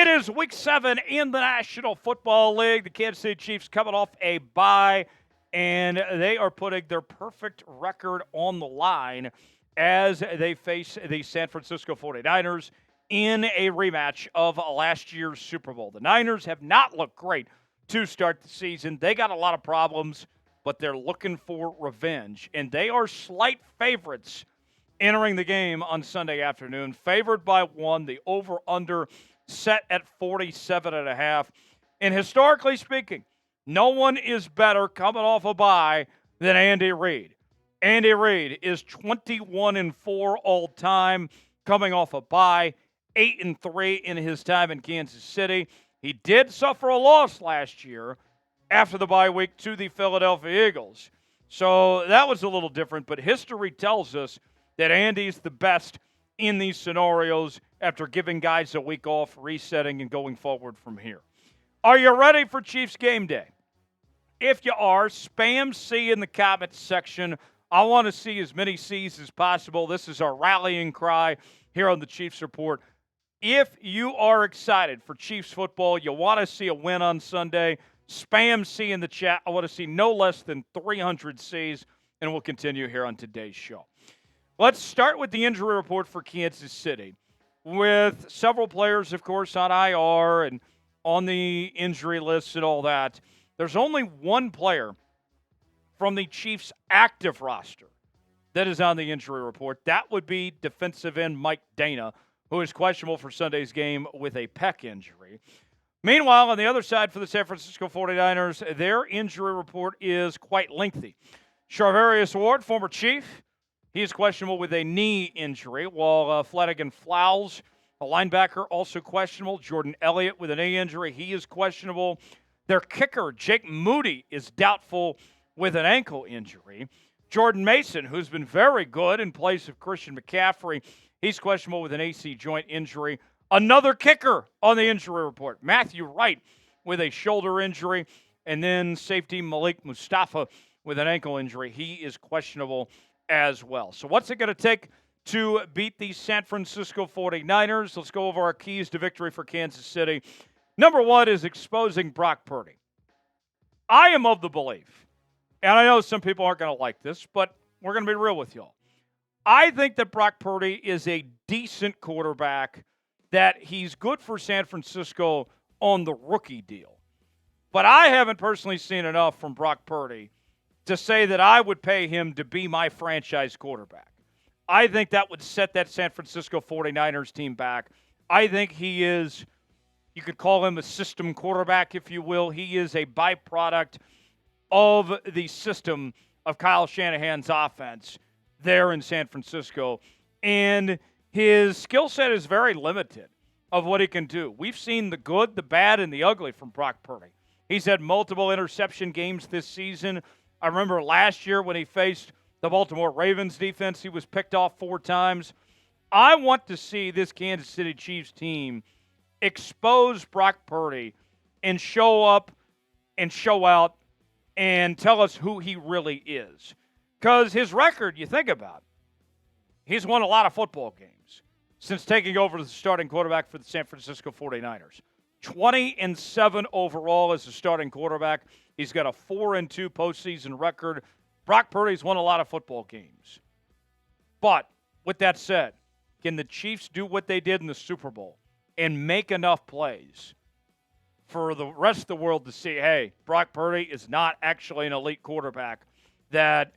It is Week 7 in the National Football League. The Kansas City Chiefs coming off a bye, and they are putting their perfect record on the line as they face the San Francisco 49ers in a rematch of last year's Super Bowl. The Niners have not looked great to start the season. They got a lot of problems, but they're looking for revenge, and they are slight favorites entering the game on Sunday afternoon, favored by 1, the over-under set at 47.5. And historically speaking, no one is better coming off a bye than Andy Reid. Andy Reid is 21-4 all time coming off a bye, 8-3 in his time in Kansas City. He did suffer a loss last year after the bye week to the Philadelphia Eagles. So that was a little different, but history tells us that Andy's the best in these scenarios after giving guys a week off, resetting, and going forward from here. Are you ready for Chiefs game day? If you are, spam C in the comments section. I want to see as many C's as possible. This is our rallying cry here on the Chiefs Report. If you are excited for Chiefs football, you want to see a win on Sunday, spam C in the chat. I want to see no less than 300 C's, and we'll continue here on today's show. Let's start with the injury report for Kansas City, with several players, of course, on IR and on the injury list and all that. There's only one player from the Chiefs' active roster that is on the injury report. That would be defensive end Mike Danna, who is questionable for Sunday's game with a pec injury. Meanwhile, on the other side for the San Francisco 49ers, their injury report is quite lengthy. Charvarius Ward, former Chief, he is questionable with a knee injury, while Flanagan Flowers, a linebacker, also questionable. Jordan Elliott with a knee injury, he is questionable. Their kicker, Jake Moody, is doubtful with an ankle injury. Jordan Mason, who's been very good in place of Christian McCaffrey, he's questionable with an AC joint injury. Another kicker on the injury report, Matthew Wright, with a shoulder injury. And then safety Malik Mustafa with an ankle injury. He is questionable as well. So what's it going to take to beat the San Francisco 49ers? Let's go over our keys to victory for Kansas City. Number one is exposing Brock Purdy. I am of the belief, and I know some people aren't going to like this, but we're going to be real with y'all. I think that Brock Purdy is a decent quarterback, that he's good for San Francisco on the rookie deal. But I haven't personally seen enough from Brock Purdy to say that I would pay him to be my franchise quarterback. I think that would set that San Francisco 49ers team back. I think he is, you could call him a system quarterback, if you will. He is a byproduct of the system of Kyle Shanahan's offense there in San Francisco. And his skill set is very limited of what he can do. We've seen the good, the bad, and the ugly from Brock Purdy. He's had multiple interception games this season. I remember last year when he faced the Baltimore Ravens defense, he was picked off 4 times. I want to see this Kansas City Chiefs team expose Brock Purdy and show up and show out and tell us who he really is. Because his record, you think about, he's won a lot of football games since taking over as the starting quarterback for the San Francisco 49ers. 20-7 overall as a starting quarterback. He's got a 4-2 postseason record. Brock Purdy's won a lot of football games. But with that said, can the Chiefs do what they did in the Super Bowl and make enough plays for the rest of the world to see, hey, Brock Purdy is not actually an elite quarterback, that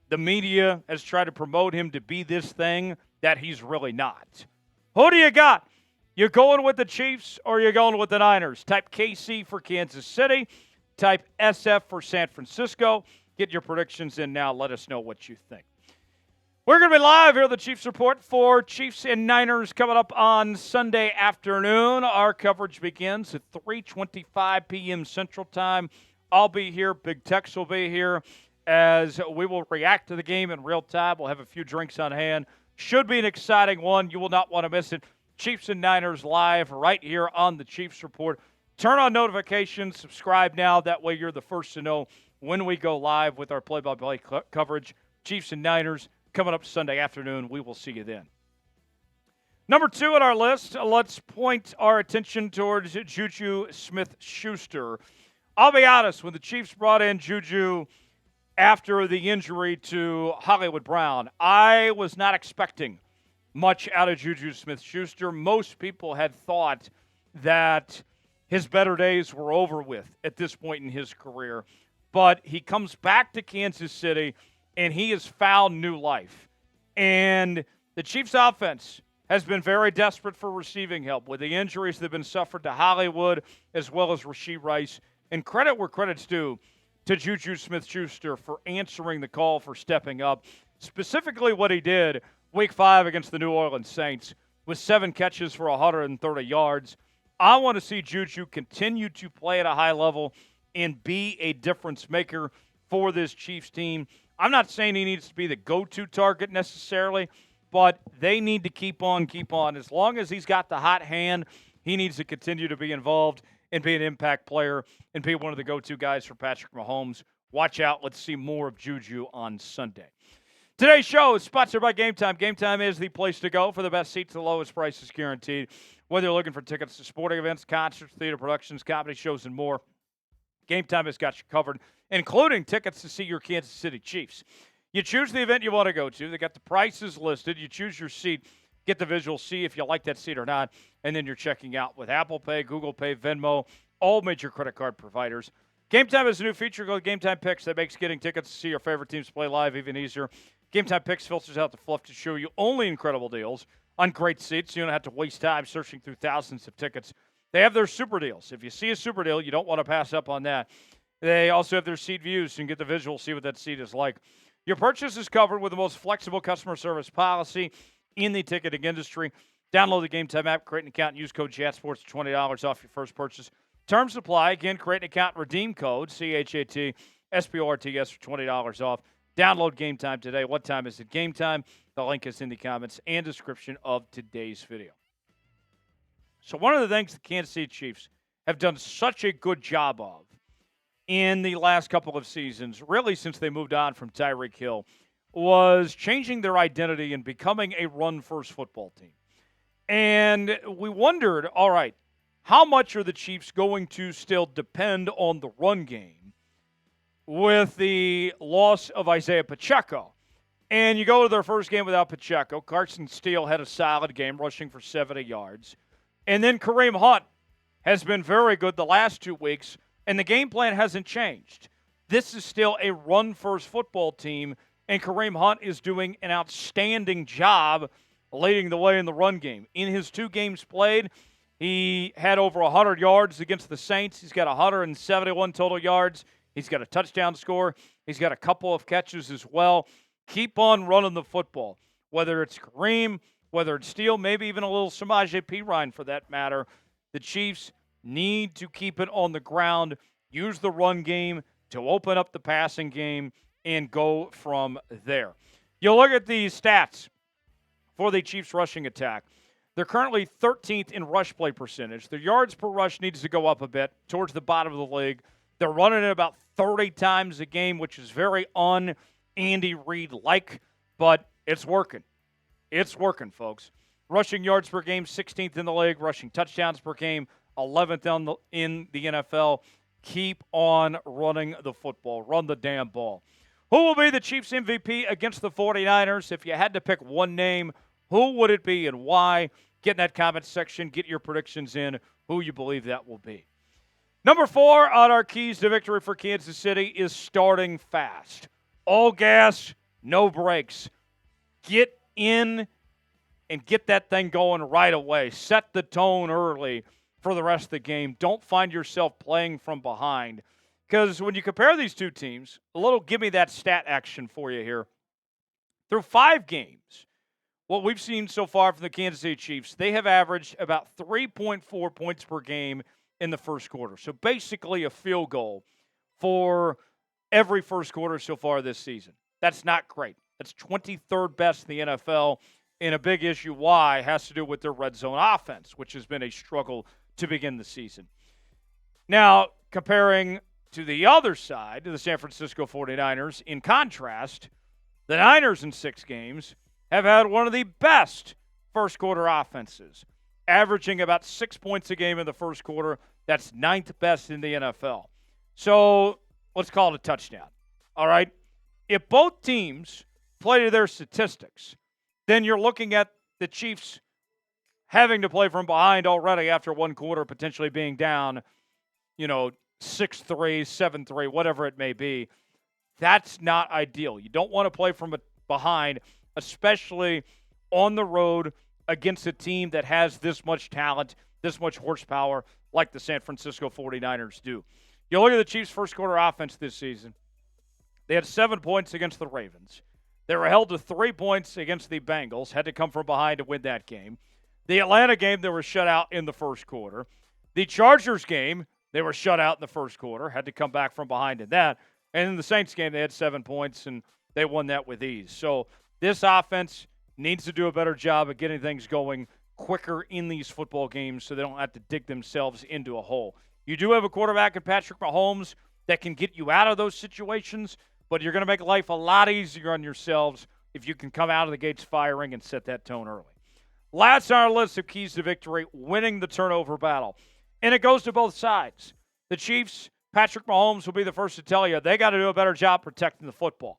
the media has tried to promote him to be this thing that he's really not? Who do you got? You going with the Chiefs or you going with the Niners? Type KC for Kansas City. Type SF for San Francisco. Get your predictions in now. Let us know what you think. We're going to be live here at the Chiefs Report for Chiefs and Niners coming up on Sunday afternoon. Our coverage begins at 3:25 p.m. Central Time. I'll be here. Big Tex will be here as we will react to the game in real time. We'll have a few drinks on hand. Should be an exciting one. You will not want to miss it. Chiefs and Niners live right here on the Chiefs Report. Turn on notifications. Subscribe now. That way you're the first to know when we go live with our play-by-play coverage. Chiefs and Niners coming up Sunday afternoon. We will see you then. Number 2 on our list, let's point our attention towards Juju Smith-Schuster. I'll be honest, when the Chiefs brought in Juju after the injury to Hollywood Brown, I was not expecting much out of Juju Smith-Schuster. Most people had thought that his better days were over with at this point in his career. But he comes back to Kansas City, and he has found new life. And the Chiefs' offense has been very desperate for receiving help with the injuries that have been suffered to Hollywood as well as Rashee Rice. And credit where credit's due to Juju Smith-Schuster for answering the call, for stepping up. Specifically what he did Week 5 against the New Orleans Saints with 7 catches for 130 yards. I want to see Juju continue to play at a high level and be a difference maker for this Chiefs team. I'm not saying he needs to be the go-to target necessarily, but they need to keep on. As long as he's got the hot hand, he needs to continue to be involved and be an impact player and be one of the go-to guys for Patrick Mahomes. Watch out. Let's see more of Juju on Sunday. Today's show is sponsored by Game Time. Game Time is the place to go for the best seats, the lowest prices guaranteed. Whether you're looking for tickets to sporting events, concerts, theater productions, comedy shows, and more, Game Time has got you covered, including tickets to see your Kansas City Chiefs. You choose the event you want to go to. They got the prices listed. You choose your seat, get the visual, see if you like that seat or not, and then you're checking out with Apple Pay, Google Pay, Venmo, all major credit card providers. Game Time is a new feature called Game Time Picks that makes getting tickets to see your favorite teams play live even easier. Game Time Picks filters out the fluff to show you only incredible deals on great seats. You don't have to waste time searching through thousands of tickets. They have their super deals. If you see a super deal, you don't want to pass up on that. They also have their seat views, so you can get the visual, see what that seat is like. Your purchase is covered with the most flexible customer service policy in the ticketing industry. Download the Game Time app, create an account, and use code JATSPORTS for $20 off your first purchase. Terms apply. Again, create an account, redeem code, CHATSPORTS for $20 off. Download Game Time today. What time is it? Game Time. The link is in the comments and description of today's video. So one of the things the Kansas City Chiefs have done such a good job of in the last couple of seasons, really since they moved on from Tyreek Hill, was changing their identity and becoming a run-first football team. And we wondered, all right, how much are the Chiefs going to still depend on the run game with the loss of Isaiah Pacheco? And you go to their first game without Pacheco. Carson Steele had a solid game, rushing for 70 yards. And then Kareem Hunt has been very good the last 2 weeks, and the game plan hasn't changed. This is still a run-first football team, and Kareem Hunt is doing an outstanding job leading the way in the run game. In his 2 games played, he had over 100 yards against the Saints. He's got 171 total yards. He's got a touchdown score. He's got a couple of catches as well. Keep on running the football, whether it's Kareem, whether it's Steele, maybe even a little Samaje Perine for that matter. The Chiefs need to keep it on the ground, use the run game to open up the passing game, and go from there. You look at the stats for the Chiefs rushing attack. They're currently 13th in rush play percentage. Their yards per rush needs to go up a bit towards the bottom of the league. They're running it about 30 times a game, which is very un-Andy Reid-like, but it's working. It's working, folks. Rushing yards per game, 16th in the league. Rushing touchdowns per game, 11th in the NFL. Keep on running the football. Run the damn ball. Who will be the Chiefs MVP against the 49ers? If you had to pick one name, who would it be and why? Get in that comment section. Get your predictions in. Who you believe that will be. Number 4 on our keys to victory for Kansas City is starting fast. All gas, no brakes. Get in and get that thing going right away. Set the tone early for the rest of the game. Don't find yourself playing from behind. Because when you compare these two teams, a little give me that stat action for you here. Through 5 games, what we've seen so far from the Kansas City Chiefs, they have averaged about 3.4 points per game in the first quarter. So basically a field goal for every first quarter so far this season. That's not great. That's 23rd best in the NFL. And a big issue why has to do with their red zone offense, which has been a struggle to begin the season. Now, comparing to the other side, to the San Francisco 49ers, in contrast, the Niners in 6 games have had one of the best first quarter offenses, averaging about 6 points a game in the first quarter. That's 9th best in the NFL. So let's call it a touchdown. All right? If both teams play to their statistics, then you're looking at the Chiefs having to play from behind already after one quarter, potentially being down, 6-3, 7-3, whatever it may be. That's not ideal. You don't want to play from behind, especially on the road against a team that has this much talent, this much horsepower, like the San Francisco 49ers do. You look at the Chiefs' first quarter offense this season. They had 7 points against the Ravens. They were held to 3 points against the Bengals, had to come from behind to win that game. The Atlanta game, they were shut out in the first quarter. The Chargers game, they were shut out in the first quarter, had to come back from behind in that. And in the Saints game, they had 7 points, and they won that with ease. So this offense needs to do a better job of getting things going quicker in these football games so they don't have to dig themselves into a hole. You do have a quarterback in Patrick Mahomes that can get you out of those situations, but you're going to make life a lot easier on yourselves if you can come out of the gates firing and set that tone early. Last on our list of keys to victory, winning the turnover battle. And it goes to both sides. The Chiefs, Patrick Mahomes will be the first to tell you, they got to do a better job protecting the football.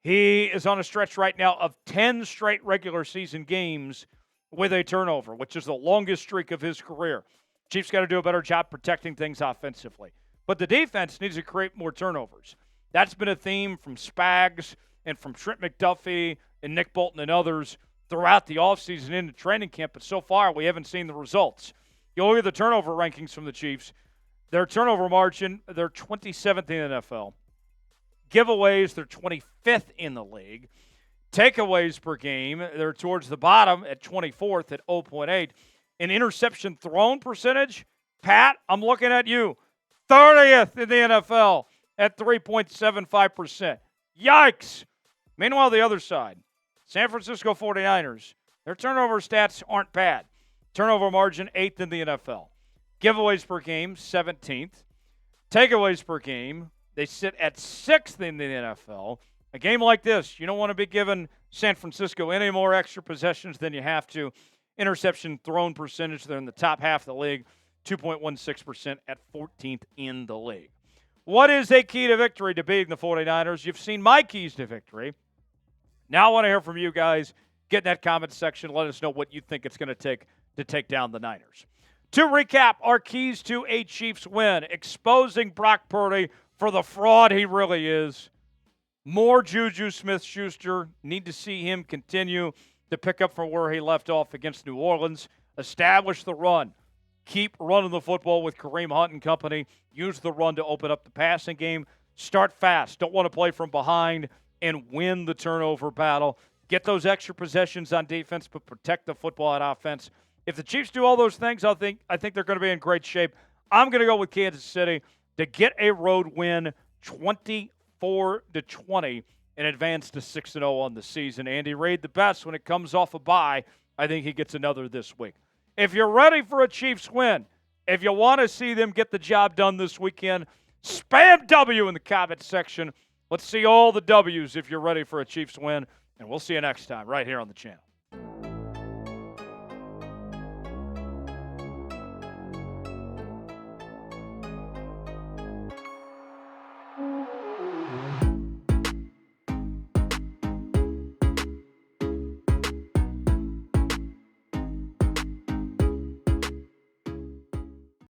He is on a stretch right now of 10 straight regular season games with a turnover, which is the longest streak of his career. Chiefs got to do a better job protecting things offensively. But the defense needs to create more turnovers. That's been a theme from Spags and from Trent McDuffie and Nick Bolton and others throughout the offseason into training camp, but so far we haven't seen the results. You look at the turnover rankings from the Chiefs. Their turnover margin, they're 27th in the NFL. Giveaways, they're 25th in the league. Takeaways per game, they're towards the bottom at 24th at 0.8. In interception thrown percentage, Pat, I'm looking at you, 30th in the NFL at 3.75%. Yikes. Meanwhile, the other side, San Francisco 49ers, their turnover stats aren't bad. Turnover margin, 8th in the NFL. Giveaways per game, 17th. Takeaways per game, they sit at 6th in the NFL. A game like this, you don't want to be giving San Francisco any more extra possessions than you have to. Interception thrown percentage, they're in the top half of the league, 2.16% at 14th in the league. What is a key to victory to beating the 49ers? You've seen my keys to victory. Now I want to hear from you guys. Get in that comment section. Let us know what you think it's going to take down the Niners. To recap, our keys to a Chiefs win. Exposing Brock Purdy for the fraud he really is. More Juju Smith-Schuster. Need to see him continue to pick up from where he left off against New Orleans. Establish the run. Keep running the football with Kareem Hunt and company. Use the run to open up the passing game. Start fast. Don't want to play from behind and win the turnover battle. Get those extra possessions on defense, but protect the football on offense. If the Chiefs do all those things, I think they're going to be in great shape. I'm going to go with Kansas City to get a road win, 24-20, and advance to 6-0 on the season. Andy Reid, the best when it comes off a bye. I think he gets another this week. If you're ready for a Chiefs win, if you want to see them get the job done this weekend, spam W in the comment section. Let's see all the W's if you're ready for a Chiefs win, and we'll see you next time right here on the channel.